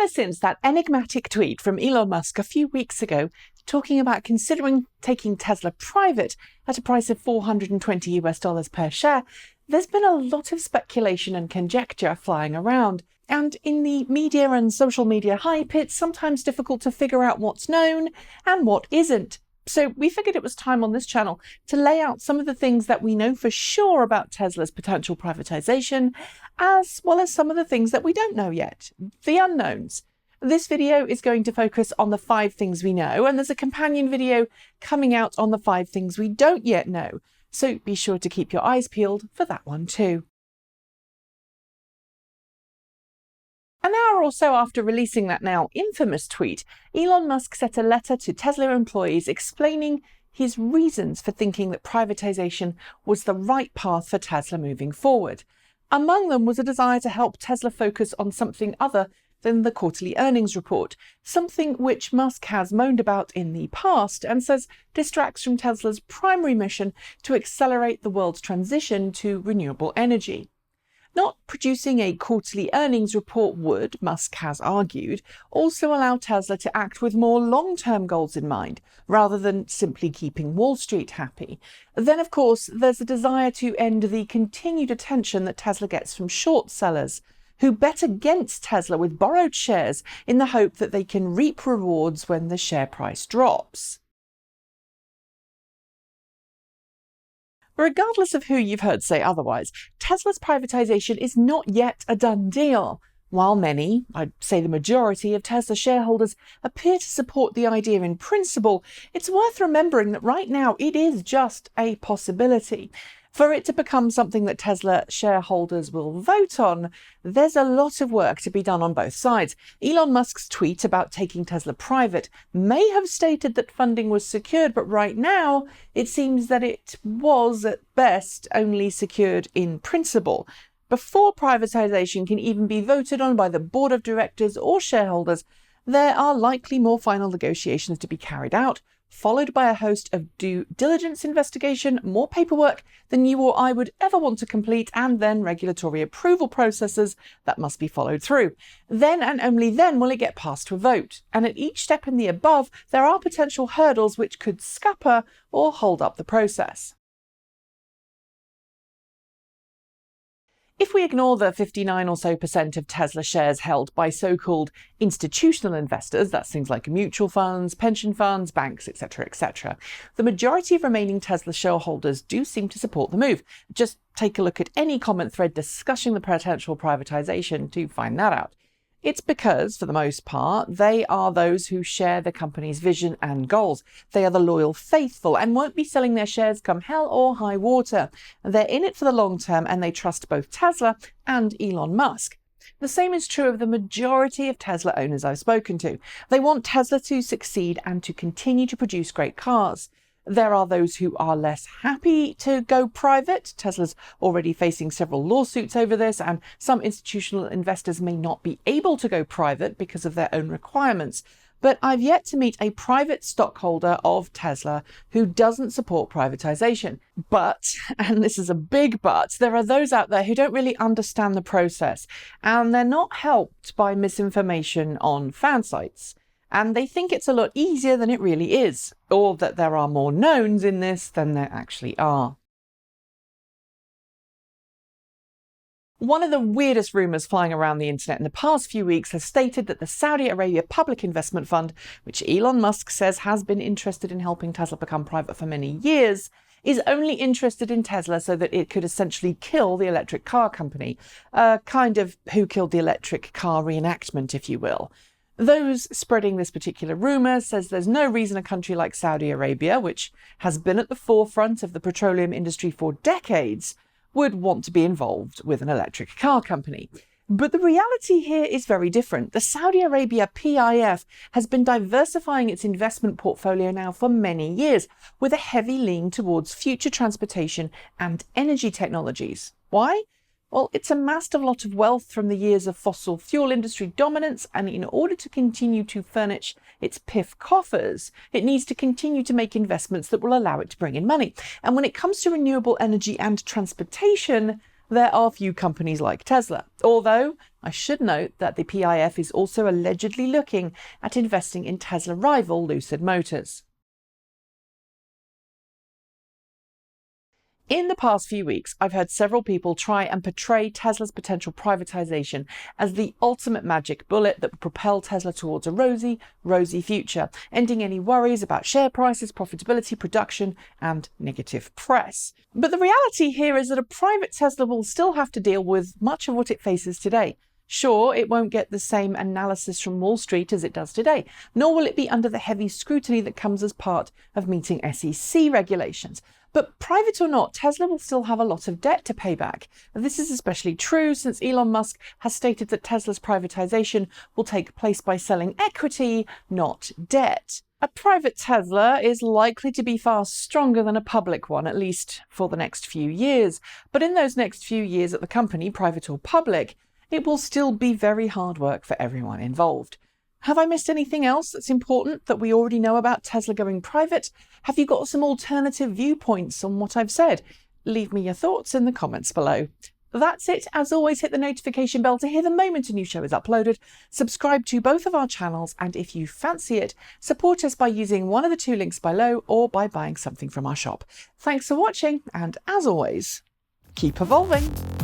ever since that enigmatic tweet from Elon Musk a few weeks ago talking about considering taking Tesla private at a price of $420 per share, there's been a lot of speculation and conjecture flying around. And in the media and social media hype, it's sometimes difficult to figure out what's known and what isn't. So we figured it was time on this channel to lay out some of the things that we know for sure about Tesla's potential privatization, as well as some of the things that we don't know yet, the unknowns. This video is going to focus on the 5 things we know, and there's a companion video coming out on the 5 things we don't yet know. So be sure to keep your eyes peeled for that one too. An hour or so after releasing that now infamous tweet, Elon Musk sent a letter to Tesla employees explaining his reasons for thinking that privatization was the right path for Tesla moving forward. Among them was a desire to help Tesla focus on something other than the quarterly earnings report, something which Musk has moaned about in the past and says distracts from Tesla's primary mission to accelerate the world's transition to renewable energy. Not producing a quarterly earnings report would, Musk has argued, also allow Tesla to act with more long-term goals in mind, rather than simply keeping Wall Street happy. Then, of course, there's a desire to end the continued attention that Tesla gets from short sellers, who bet against Tesla with borrowed shares in the hope that they can reap rewards when the share price drops. Regardless of who you've heard say otherwise, Tesla's privatization is not yet a done deal. While many, I'd say the majority of Tesla shareholders appear to support the idea in principle, it's worth remembering that right now it is just a possibility. For it to become something that Tesla shareholders will vote on, there's a lot of work to be done on both sides. Elon Musk's tweet about taking Tesla private may have stated that funding was secured, but right now it seems that it was, at best, only secured in principle. Before privatization can even be voted on by the board of directors or shareholders, there are likely more final negotiations to be carried out, followed by a host of due diligence investigation, more paperwork than you or I would ever want to complete, and then regulatory approval processes that must be followed through. Then and only then will it get passed to a vote. And at each step in the above, there are potential hurdles which could scupper or hold up the process. If we ignore the 59% or so of Tesla shares held by so-called institutional investors, that's things like mutual funds, pension funds, banks, etc., the majority of remaining Tesla shareholders do seem to support the move. Just take a look at any comment thread discussing the potential privatization to find that out. It's because, for the most part, they are those who share the company's vision and goals. They are the loyal faithful and won't be selling their shares come hell or high water. They're in it for the long term and they trust both Tesla and Elon Musk. The same is true of the majority of Tesla owners I've spoken to. They want Tesla to succeed and to continue to produce great cars. There are those who are less happy to go private. Tesla's already facing several lawsuits over this, and some institutional investors may not be able to go private because of their own requirements. But I've yet to meet a private stockholder of Tesla who doesn't support privatization. But, and this is a big but, there are those out there who don't really understand the process, and they're not helped by misinformation on fan sites. And they think it's a lot easier than it really is, or that there are more knowns in this than there actually are. One of the weirdest rumours flying around the internet in the past few weeks has stated that the Saudi Arabia Public Investment Fund, which Elon Musk says has been interested in helping Tesla become private for many years, is only interested in Tesla so that it could essentially kill the electric car company. A kind of who killed the electric car reenactment, if you will. Those spreading this particular rumour says there's no reason a country like Saudi Arabia, which has been at the forefront of the petroleum industry for decades, would want to be involved with an electric car company. But the reality here is very different. The Saudi Arabia PIF has been diversifying its investment portfolio now for many years, with a heavy lean towards future transportation and energy technologies. Why? Well, it's amassed a lot of wealth from the years of fossil fuel industry dominance, and in order to continue to furnish its PIF coffers, it needs to continue to make investments that will allow it to bring in money. And when it comes to renewable energy and transportation, there are few companies like Tesla. Although, I should note that the PIF is also allegedly looking at investing in Tesla rival Lucid Motors. In the past few weeks, I've heard several people try and portray Tesla's potential privatization as the ultimate magic bullet that would propel Tesla towards a rosy future, ending any worries about share prices, profitability, production, and negative press. But the reality here is that a private Tesla will still have to deal with much of what it faces today. Sure, it won't get the same analysis from Wall Street as it does today, nor will it be under the heavy scrutiny that comes as part of meeting SEC regulations. But private or not, Tesla will still have a lot of debt to pay back. This is especially true since Elon Musk has stated that Tesla's privatization will take place by selling equity, not debt. A private Tesla is likely to be far stronger than a public one, at least for the next few years. But in those next few years at the company, private or public, it will still be very hard work for everyone involved. Have I missed anything else that's important that we already know about Tesla going private? Have you got some alternative viewpoints on what I've said? Leave me your thoughts in the comments below. That's it. As always, hit the notification bell to hear the moment a new show is uploaded. Subscribe to both of our channels, and if you fancy it, support us by using one of the two links below or by buying something from our shop. Thanks for watching, and as always, keep evolving.